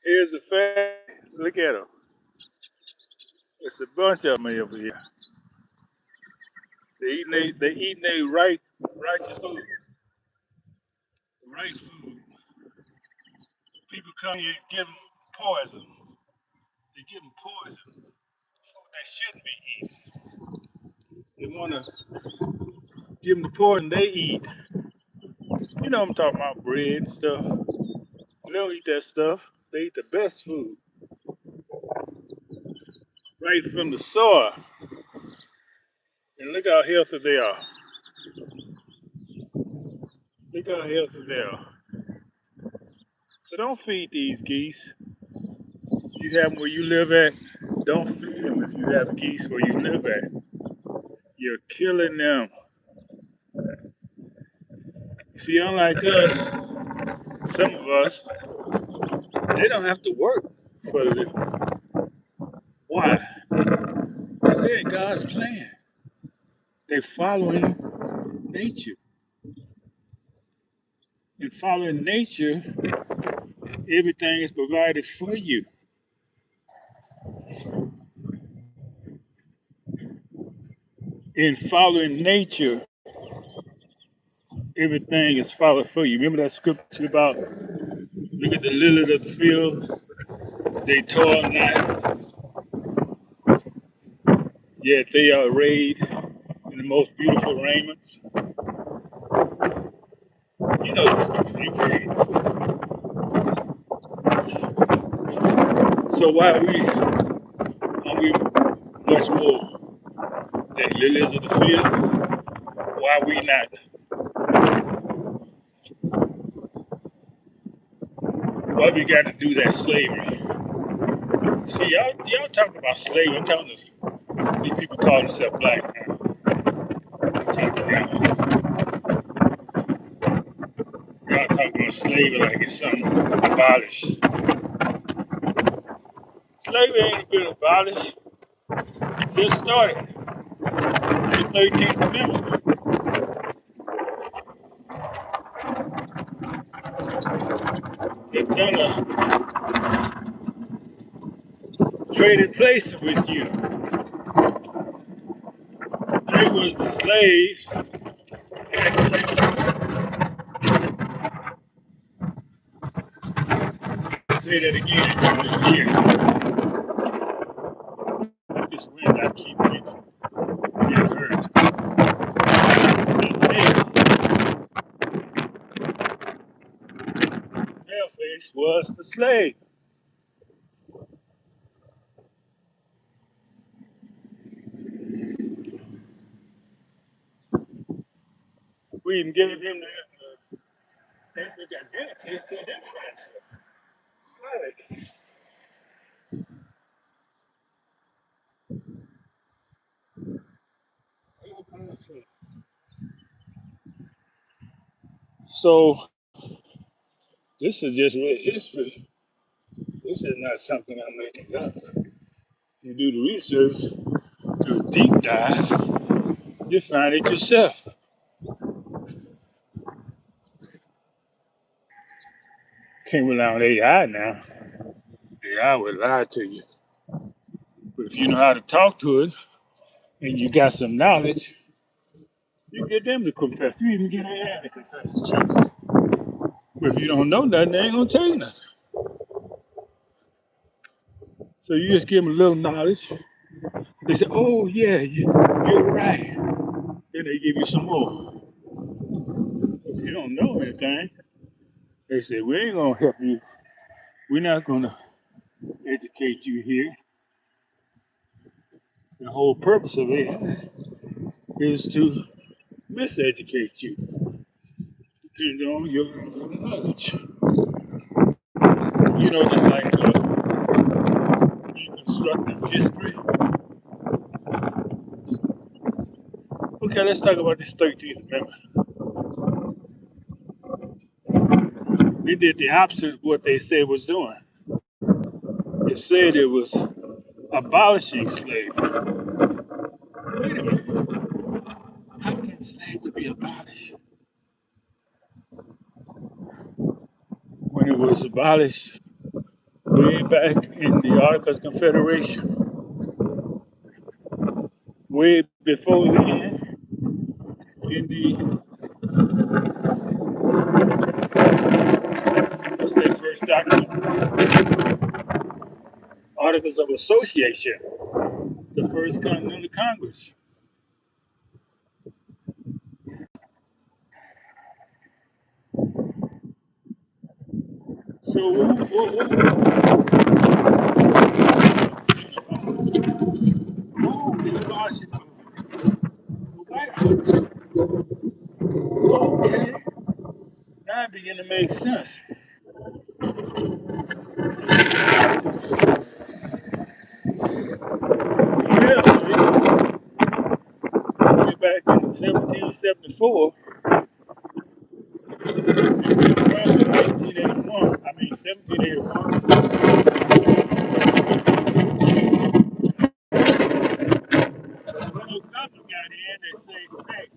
Here's a fact. Look at them. It's a bunch of them over here. They eating they righteous food, right food. People come here and give them poison. They give them poison. Food they shouldn't be eating. They want to give them the poison they eat. You know what I'm talking about, bread and stuff. They don't eat that stuff. They eat the best food, right from the soil. And look how healthy they are. Look how healthy they are. So don't feed these geese. You have them where you live at. Don't feed them if you have geese where you live at. You're killing them. You see, unlike us, some of us, they don't have to work for a living. Why? Because they're in God's plan. They're following nature. In following nature, everything is provided for you. In following nature, everything is followed for you. Remember that scripture about look at the lily of the field, they toil not, yet they are arrayed in the most beautiful raiments. You know the scripture, you've heard it before. So why are we much more than lilies of the field? Why are we not? Why we got to do that slavery? See, y'all talk about slavery. I'm telling you, these people call themselves black now. I'm talking about y'all talking about slavery like it's something abolished. Slavery ain't been abolished. It just started. The 13th Amendment. They're gonna trade in places with you. They was the slaves. Say that again. Here, this wind I keep getting being heard. Paleface was the slave. We even gave him the ethnic identity to identify himself. Slavic. So this is just real history. This is not something I'm making up. If you do the research, do a deep dive, you'll find it yourself. Can't rely on AI now. AI will lie to you. But if you know how to talk to it and you got some knowledge, you get them to confess. You even get AI to confess the truth. But if you don't know nothing, they ain't gonna tell you nothing. So you just give them a little knowledge. They say, "Oh yeah, you're right." Then they give you some more. If you don't know anything, they say, "We ain't gonna help you. We're not gonna educate you here." The whole purpose of it is to miseducate you, depending on your knowledge. You know, just like reconstructing history. Okay, let's talk about this 13th Amendment. They did the opposite of what they said was doing. It said it was abolishing slavery. Wait a minute. How can slavery be abolished when it was abolished way back in the Articles of Confederation, way before then, in the what's their first document? Articles of Association, the first Continental Congress. So they abolished it for white folks. Okay, now it begin to make sense. Yeah, way back in 1774, it went from 1881. I mean 1781. When the government got in, they say, hey,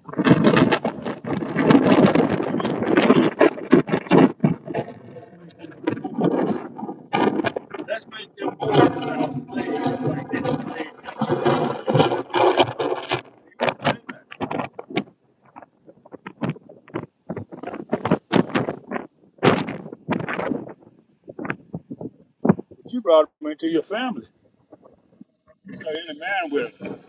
let's make them boys our slaves like they enslaved us. But you brought them into your family. So any man with them.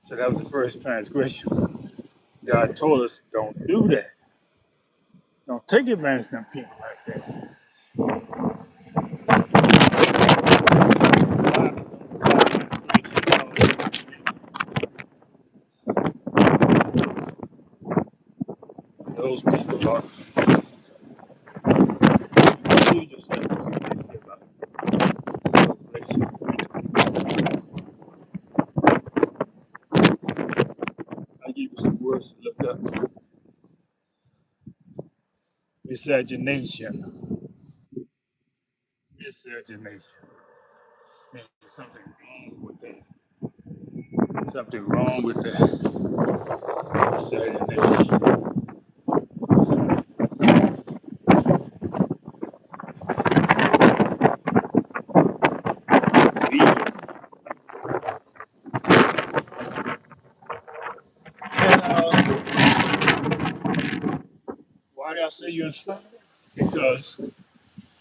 So that was the first transgression. God told us, don't do that. Don't take advantage of them people like that. Those people are you yourself what they say about places. I give you some words to look up. Miscegenation. Miscegenation means something wrong with that. Something wrong with that. Miscegenation. It's evil. And why do I say you're in slavery? Because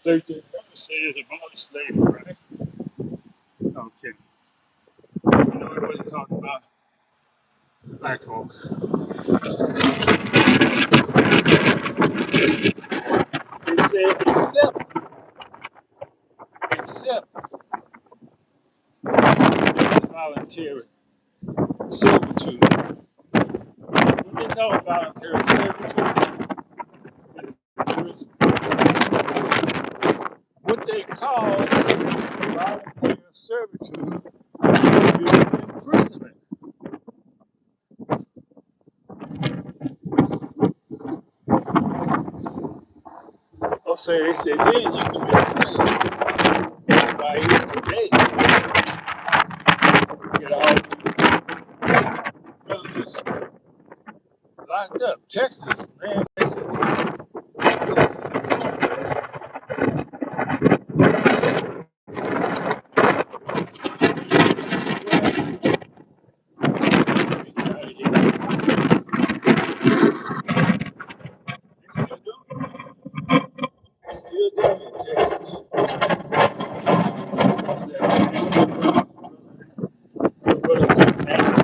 13th says about slavery, right? Okay. You know everybody talking about black folks. They said except voluntary servitude. What they call voluntary servitude is what they call voluntary servitude is imprisonment. Oh, so they said then you can be a slave. Right here today, get all these brothers locked up. Texas, man, Texas. Still doing it, Texas. What's that? Your brother took the family.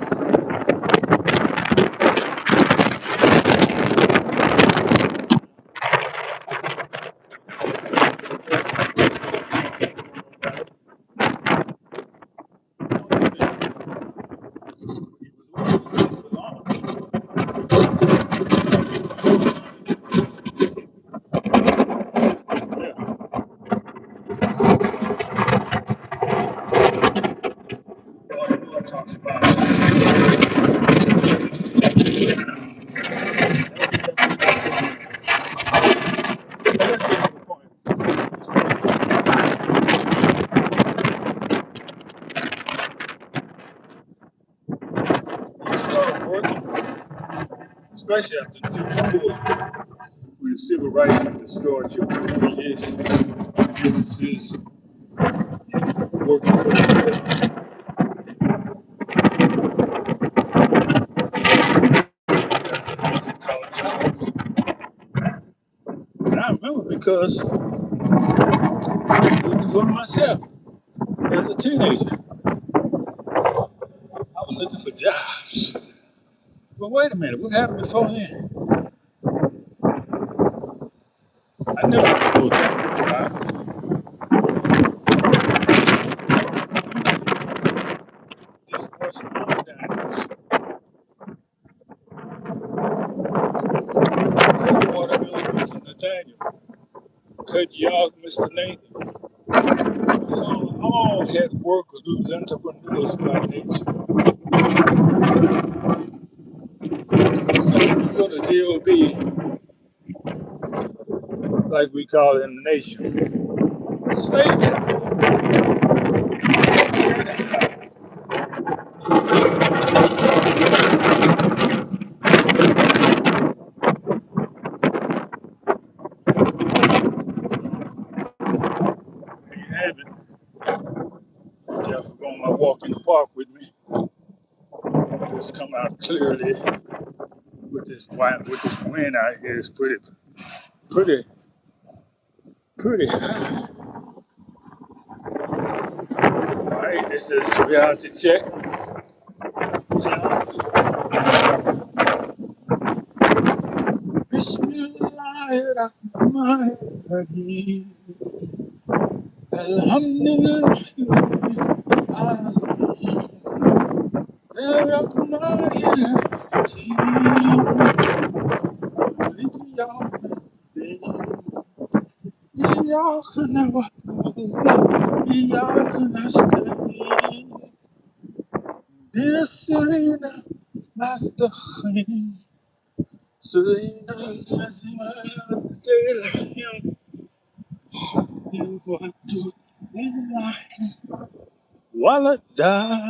especially after '54, when the civil rights has destroyed your communities, businesses, working for yourself. These are college jobs. And I remember because looking for myself as a teenager, I was looking for jobs. But wait a minute, what happened before then? I never had to look for a job. Just watch my diamonds. Sell watermelon, Mr. Nathaniel. Cut you off, Mr. Nathan. We all had workers who's entrepreneurs by nature. So if you go to JOB, like we call it in the nation, slave job, there you have it. Just for going my walk in the park with me. Just come out clearly with this wind out here. It's pretty, pretty high. All right, this is reality check. Sound. Bismillahirrahmanirrahim. Alhamdulillah. إياك نستعين بالسرين نستخين سرين الذين أنعمت عليهم ولا الضالين